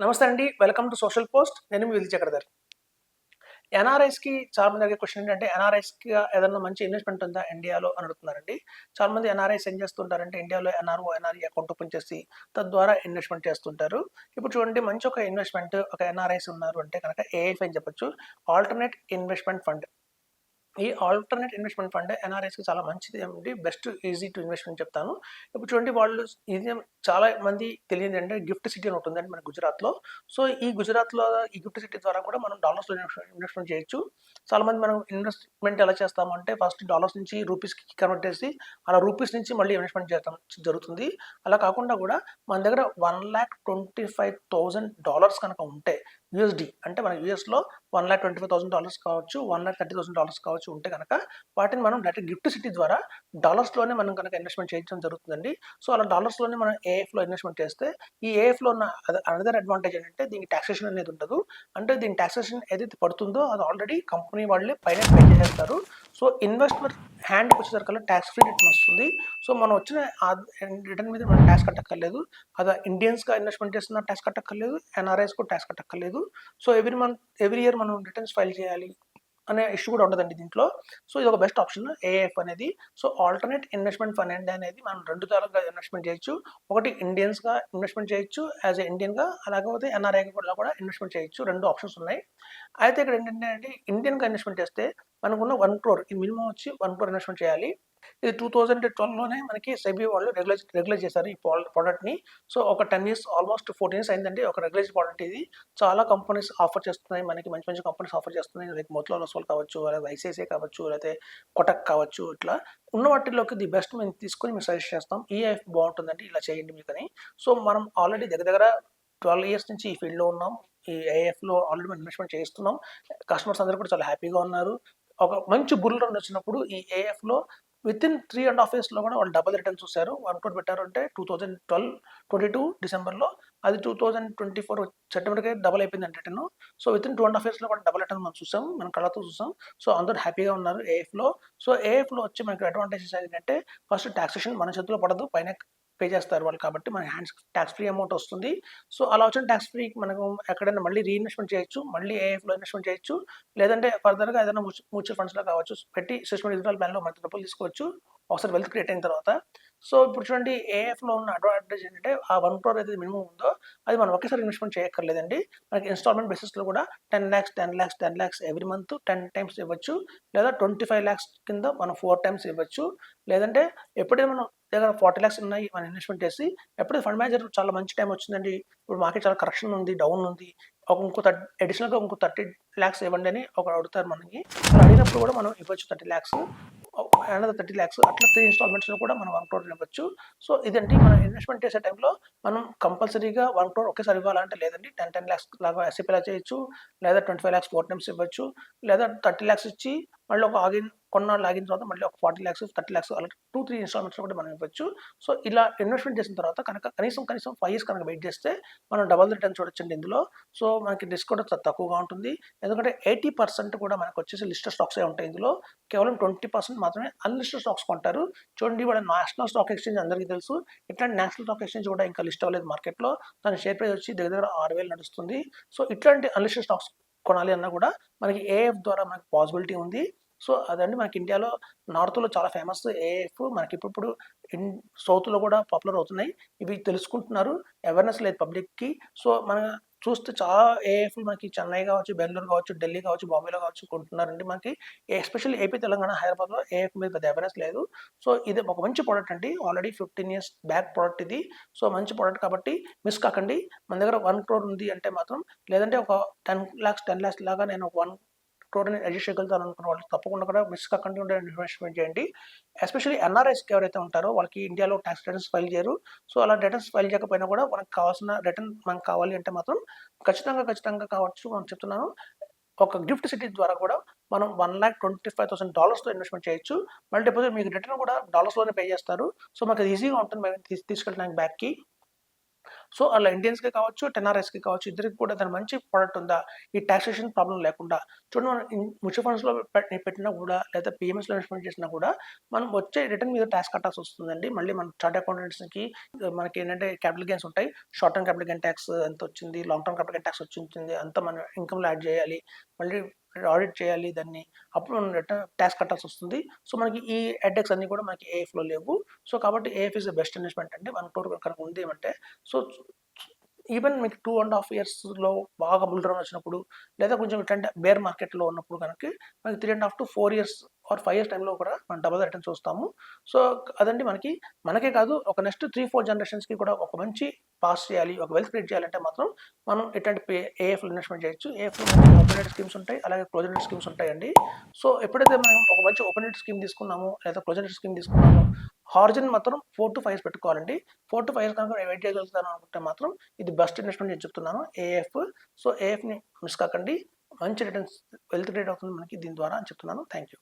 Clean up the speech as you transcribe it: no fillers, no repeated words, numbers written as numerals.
నమస్తే అండి. Welcome to social post. నేను మీ విధి చక్రధర్. ఎన్ఆర్ఐస్‌కి చాలా మంది అడిగే క్వెషన్ ఏంటంటే, ఎన్ఆర్ఐస్‌కి ఏదన్నా మంచి ఇన్వెస్ట్‌మెంట్ ఉందా ఇండియాలో అని అడుగుతున్నారండి. చాలా మంది ఎన్ఆర్ఐస్ ఏం చేస్తుంటారంటే, ఇండియాలో ఎన్ఆర్ఓ, ఎన్ఆర్ఈ అకౌంట్ ఓపెన్ చేసి, తద్వారా ఇన్వెస్ట్‌మెంట్ చేస్తుంటారు. ఇప్పుడు చూడండి మంచి ఒక ఇన్వెస్ట్‌మెంట్ ఒక ఎన్ఆర్ఐస్ ఉన్నారు అంటే కనుక ఏఎఫ్ అని చెప్పొచ్చు. Alternate investment fund. ఈ ఆల్టర్‌నేట్ ఇన్వెస్ట్‌మెంట్ ఫండ్ ఎన్ఆర్ఐస్‌కి చాలా మంచిది అండి. బెస్ట్ ఈజీ టు ఇన్వెస్ట్ అని చెప్తాను. ఇప్పుడు చూడండి వాళ్ళు ఇది చాలా మంది తెలియనిదేంటంటే గిఫ్ట్ సిటీ అని ఒకటి ఉందండి మన గుజరాత్‌లో. సో, ఈ గుజరాత్‌లో ఈ గిఫ్ట్ సిటీ ద్వారా కూడా మనం డాలర్స్‌లో ఇన్వెస్ట్‌మెంట్ చేయొచ్చు. చాలా మంది మనం ఇన్వెస్ట్‌మెంట్ ఎలా చేస్తామంటే ఫస్ట్ డాలర్స్ నుంచి రూపీస్‌కి కన్వర్ట్ చేసి అలా రూపీస్ నుంచి మళ్ళీ ఇన్వెస్ట్‌మెంట్ చేయడం జరుగుతుంది. అలా కాకుండా కూడా మన దగ్గర $1,25,000 కనుక ఉంటే యూఎస్‌డి అంటే మన యూఎస్‌లో $1,25,000 కావచ్చు, $1,30,000 కావచ్చు ఉంటే గనక వాటిని మనం డైరెక్ట్ గిఫ్ట్ సిటీ ద్వారా డాలర్స్‌లోనే మనం కనుక ఇన్వెస్ట్‌మెంట్ చేయడం జరుగుతుందండి. సో, అలా డాలర్స్‌లోనే మనం ఏఎఫ్‌లో ఇన్వెస్ట్‌మెంట్ చేస్తే ఈ ఏఎఫ్‌లో ఉన్న అనదర్ అడ్వాంటేజ్ ఏంటంటే దీనికి టాక్సేషన్ అనేది ఉండదు. అంటే దీని టాక్సేషన్ ఏదైతే పడుతుందో అది ఆల్రెడీ కంపెనీ వాళ్ళే పైన పే చేసేస్తారు. సో, ఇన్వెస్టర్ హ్యాండ్‌కి వచ్చేసరికల్లా టాక్స్ ఫ్రీ రిటర్న్ వస్తుంది. సో, మనం వచ్చిన రిటర్న్ మీద మనం టాక్స్ కట్టక్కర్లేదు. అది ఇండియన్స్‌గా ఇన్వెస్ట్‌మెంట్ చేస్తున్న టాక్స్ కట్టక్కర్లేదు. ఎన్ఆర్ఐస్ కూడా టాక్స్ కట్టక్కర్లేదు. సో, ఎవ్రీ ఇయర్ మనం రిటర్న్స్ ఫైల్ చేయాలి అనే ఇష్యూ కూడా ఉండదండి దీంట్లో. సో, ఇది ఒక బెస్ట్ ఆప్షన్ ఏఎఫ్ అనేది. సో, ఆల్టర్‌నేట్ ఇన్వెస్ట్‌మెంట్ ఫండ్ అనేది మనం 2 రకాలుగా ఇన్వెస్ట్‌మెంట్ చేయొచ్చు. ఒకటి ఇండియన్స్‌గా ఇన్వెస్ట్‌మెంట్ చేయొచ్చు యాస్ ఎ ఇండియన్‌గా, లేకపోతే ఎన్ఆర్ఐగా కూడా ఇన్వెస్ట్‌మెంట్ చేయొచ్చు. 2 ఆప్షన్స్ ఉన్నాయి. అయితే ఇక్కడ ఏంటంటే అండి ఇండియన్‌గా ఇన్వెస్ట్‌మెంట్ చేస్తే మనకున్న 1 క్రోర్ ఈ మినిమమ్ వచ్చి 1 క్రోర్ ఇన్వెస్ట్‌మెంట్ చేయాలి. ఇది 2012లోనే మనకి సెబీ వాళ్ళు రెగ్యులైజ్ చేశారు ఈ ప్రొడక్ట్‌ని. సో, ఒక 10 ఇయర్స్ ఆల్మోస్ట్ 14 ఇయర్స్ అయిందండి ఒక రెగ్యులైజ్డ్ ప్రొడక్ట్ ఇది. చాలా కంపెనీస్ ఆఫర్ చేస్తున్నాయి. మనకి మంచి మంచి కంపెనీస్ ఆఫర్ చేస్తున్నాయి. లైక్ మోతిలాల్ ఒస్వాల్ కావచ్చు, లేదా ఐసీఐసీఐ కావచ్చు, లేకపోతే కోటక్ కావచ్చు. ఇట్లా ఉన్న వాటిల్లోకి ది బెస్ట్ మేము తీసుకొని మేము సజెస్ట్ చేస్తాం. ఈఐఎఫ్ బాగుంటుందండి ఇలా చేయండి మీకని. సో, మనం ఆల్రెడీ దగ్గర 12 ఇయర్స్ నుంచి ఈ ఫీల్డ్‌లో ఉన్నాం. ఈ ఏఎఫ్‌లో ఆల్రెడీ మనం ఇన్వెస్ట్‌మెంట్ చేస్తున్నాం. కస్టమర్స్ అందరూ కూడా చాలా హ్యాపీగా ఉన్నారు. ఒక మంచి బుల్ రన్ వచ్చినప్పుడు ఈ ఏఎఫ్‌లో వితిన్ 3.5 ఇయర్స్‌లో కూడా వాళ్ళు డబుల్ రిటర్న్స్ చూసారు. 1 క్రోర్ పెట్టారంటే 2022 డిసెంబర్‌లో అది 2024 సెప్టెంబర్‌కి డబుల్ అయిపోయిందండి రిటర్న్. సో, వితిన్ 2.5 ఇయర్స్‌లో కూడా డబుల్ రిటర్న్ మనం చూసాం. మన కళ్ళతో చూసాం. సో, అందరూ హ్యాపీగా ఉన్నారు ఏఎఫ్‌లో. సో, ఏఎఫ్‌లో వచ్చి మనకి అడ్వాంటేజెస్ ఏంటంటే ఫస్ట్ టాక్సేషన్ మన చేతిలో పడదు. పైన పే చేస్తారు వాళ్ళు కాబట్టి మన హ్యాండ్స్ టాక్స్ ఫ్రీ అమౌంట్ వస్తుంది. సో, అలా వచ్చిన టాక్స్ ఫ్రీ మనకు ఎక్కడైనా మళ్ళీ రీఇన్వెస్ట్‌మెంట్ చేయొచ్చు. మళ్ళీ ఏఎఫ్‌లో ఇన్వెస్ట్‌మెంట్ చేయొచ్చు. లేదంటే ఫర్దర్‌గా ఏదైనా మ్యూచువల్ ఫండ్స్‌లో కావచ్చు పెట్టి సిస్టమ్ విత్‌డ్రాయల్ ప్లాన్‌లో మన డబ్బులు తీసుకోవచ్చు. ఒకసారి వెల్త్ క్రియేట్ అయిన తర్వాత. సో, ఇప్పుడు చూడండి ఏఎఫ్‌లో ఉన్న అడ్వాంటేజ్ ఏంటంటే ఆ 1 క్రోర్ ఏదైతే మినిమమ్ ఉందో అది మనం ఒకేసారి ఇన్వెస్ట్‌మెంట్ చేయక్కర్లేదండి. మనకి ఇన్‌స్టాల్‌మెంట్ బేసిస్‌లో కూడా 10,00,000, 10,00,000, 10,00,000 ఎవ్రీ మంత్ 10 టైమ్స్ ఇవ్వచ్చు. లేదా 25,00,000 కింద మనం 4 టైమ్స్ ఇవ్వచ్చు. లేదంటే ఎప్పుడైనా మనం దగ్గర 40,00,000 ఉన్నాయి మనం ఇన్వెస్ట్‌మెంట్ చేసి ఎప్పుడైతే ఫండ్ మేనేజర్ చాలా మంచి టైమ్ వచ్చిందండి. ఇప్పుడు మార్కెట్ చాలా కరెక్షన్ ఉంది, డౌన్ ఉంది. ఇంకో అడిషనల్‌గా ఇంకో 30,00,000 ఇవ్వండి అని ఒకరు అడుగుతారు మనకి. అలా అడిగినప్పుడు కూడా మనం ఇవ్వచ్చు 30,00,000 అనదర్ 30,00,000 అట్లా 3 ఇన్‌స్టాల్‌మెంట్స్‌లో కూడా మనం 1 క్రోర్ ఇవ్వచ్చు. సో, ఇదండి మనం ఇన్వెస్ట్‌మెంట్ చేసే టైంలో మనం కంపల్సరీగా 1 క్రోర్ ఒకేసారి ఇవ్వాలంటే లేదండి. 10 లాక్స్ లాగా ఎస్ఐపీలా చేయొచ్చు. లేదా 25,00,000 4 టైమ్స్ ఇవ్వచ్చు. లేదా 30,00,000 ఇచ్చి మళ్ళీ ఒక కొన్నాళ్ళు ఆగిన తర్వాత మళ్ళీ ఒక 40,00,000, 30,00,000 అలా 2, 3 ఇన్‌స్టాల్‌మెంట్స్‌లో కూడా మనం ఇవ్వచ్చు. సో, ఇలా ఇన్వెస్ట్‌మెంట్ చేసిన తర్వాత కనీసం 5 ఇయర్స్ కనుక వెయిట్ చేస్తే మనం డబుల్ రిటర్న్ చూడొచ్చండి ఇందులో. సో, మనకి రిస్క్ కూడా తక్కువగా ఉంటుంది. ఎందుకంటే 80% కూడా మనకొచ్చేసి లిస్టెడ్ స్టాక్సే ఉంటాయి ఇందులో. కేవలం 20% మాత్రమే అన్‌లిస్టెడ్ స్టాక్స్ కొంటారు. చూడండి ఇవాళ నేషనల్ స్టాక్ ఎక్స్‌చేంజ్ అందరికీ తెలుసు. ఇట్లాంటి నేషనల్ స్టాక్ ఎక్స్‌చేంజ్ కూడా ఇంకా లిస్ట్ అవ్వలేదు మార్కెట్‌లో. దాని షేర్ ప్రైస్ వచ్చి దగ్గర 6,000 నడుస్తుంది. సో, ఇట్లాంటి అన్‌లిస్టెడ్ స్టాక్స్ కొనాలి అన్నా కూడా మనకి ఏఎఫ్ ద్వారా మనకి పాసిబిలిటీ ఉంది. సో, అదండి మనకి ఇండియాలో నార్త్‌లో చాలా ఫేమస్ ఏఎఫ్. మనకి ఇప్పుడు సౌత్‌లో కూడా పాపులర్ అవుతున్నాయి. ఇవి తెలుసుకుంటున్నారు. అవేర్‌నెస్ లేదు పబ్లిక్‌కి. సో, మన చూస్తే చాలా ఏఎఫ్‌లు మనకి చెన్నై కావచ్చు, బెంగుళూరు కావచ్చు, ఢిల్లీ కావచ్చు, బాంబేలో కావచ్చు కొంటున్నారండి. మనకి ఎస్పెషల్లీ ఏపీ, తెలంగాణ, హైదరాబాద్‌లో ఏఎఫ్ మీద పెద్ద అవేర్‌నెస్ లేదు. సో, ఇది ఒక మంచి ప్రొడక్ట్ అండి. ఆల్రెడీ 15 ఇయర్స్ బ్యాక్ ప్రొడక్ట్ ఇది. సో, మంచి ప్రొడక్ట్ కాబట్టి మిస్ కాకండి. మన దగ్గర 1 క్రోర్ ఉంది అంటే మాత్రం లేదంటే ఒక 10,00,000 లాగా నేను 1 క్రోర్‌ని అడ్జస్ట్ చేయగలుగుతాను అనుకున్న వాళ్ళు తప్పకుండా కూడా మిస్ కాకుండా ఇన్వెస్ట్‌మెంట్ చేయండి. ఎస్పెషల్లీ ఎన్ఆర్ఐస్‌కి ఎవరైతే ఉంటారో వాళ్ళకి ఇండియాలో టాక్స్ రిటర్న్స్ ఫైల్ చేయరు. సో, అలా రిటర్న్స్ ఫైల్ చేయకపోయినా కూడా మనకు కావాల్సిన రిటర్న్ మనకు కావాలి అంటే మాత్రం ఖచ్చితంగా కావచ్చు అని చెప్తున్నాను. ఒక గిఫ్ట్ సిటీ ద్వారా కూడా మనం $1,25,000తో ఇన్వెస్ట్‌మెంట్ చేయొచ్చు. మళ్ళీ డిపాజిట్ మీకు రిటర్న్ కూడా డాలర్స్‌లోనే పే చేస్తారు. సో, మాకు అది ఈజీగా ఉంటుంది మేము తీసుకెళ్ళడానికి బ్యాక్‌కి. సో అలా ఇండియన్స్కి కావచ్చు, టెన్ఆర్ఎస్కి కావచ్చు, ఇద్దరికి కూడా దాని మంచి ప్రోడక్ట్ ఉందా, ఈ టాక్సేషన్ ప్రాబ్లం లేకుండా. చూడండి, మనం మ్యూచువల్ ఫండ్స్లో పెట్టినా కూడా, లేదా పిఎంఎస్లో ఇన్వెస్ట్మెంట్ చేసినా కూడా మనం వచ్చే రిటర్న్ మీద ట్యాక్స్ కట్టాల్సి వస్తుందండి. మళ్ళీ మన చార్ట్ అకౌంటెంట్స్కి మనకి ఏంటంటే క్యాపిటల్ గెయిన్స్ ఉంటాయి. Short term capital gain tax ఎంత వచ్చింది, long term capital gain tax వచ్చింది, అంతా మన ఇన్కమ్లో యాడ్ చేయాలి, మళ్ళీ ఆడిట్ చేయాలి దాన్ని, అప్పుడు మనం రిటర్న్ ట్యాక్స్ కట్టాల్సి వస్తుంది. సో మనకి ఈ హెడ్ఏక్స్ అన్ని కూడా మనకి ఏఎఫ్లో లేవు. సో కాబట్టి AF is the best investment అండి. 1 crore కనుక ఉంది ఏమంటే, సో ఈవెన్ మీకు 2.5 yearsలో బాగా బుల్ రన్ వచ్చినప్పుడు, లేదా కొంచెం ఇట్లాంటి బేర్ మార్కెట్లో ఉన్నప్పుడు కనుక మనకి 3.5 to 4 years ఆర్ 5 years టైంలో కూడా మనం డబల్ రిటర్న్స్ చూస్తాము. సో అదండి మనకే కాదు, ఒక నెక్స్ట్ 3-4 generations కూడా ఒక మంచి పాస్ చేయాలి, ఒక వెల్త్ క్రియేట్ చేయాలంటే మాత్రం మనం ఇట్లాంటి ఏఎఫ్లో ఇన్వెస్ట్మెంట్ చేయొచ్చు. ఏఎఫ్లో మనకి ఓపెన్ ఎండెడ్ స్కీమ్స్ ఉంటాయి, అలాగే క్లోజ్ ఎండెడ్ స్కీమ్స్ ఉంటాయండి. సో ఎప్పుడైతే మనం ఒక మంచి ఓపెన్ ఎండెడ్ స్కీమ్ తీసుకున్నామో, లేదా క్లోజ్ ఎండెడ్ స్కీమ్ తీసుకున్నామో, హారిజన్ మాత్రం 4 to 5 years పెట్టుకోవాలండి. 4 to 5 years కనుక వెయిట్ చేయగలుగుతాను అనుకుంటే మాత్రం ఇది బెస్ట్ ఇన్వెస్ట్మెంట్ నేను చెప్తున్నాను, ఏఎఫ్. సో ఏఎఫ్ని మిస్ కాకండి, మంచి రిటర్న్స్ వెల్త్ క్రియేట్ అవుతుంది మనకి దీని ద్వారా అని చెప్తున్నాను. Thank you.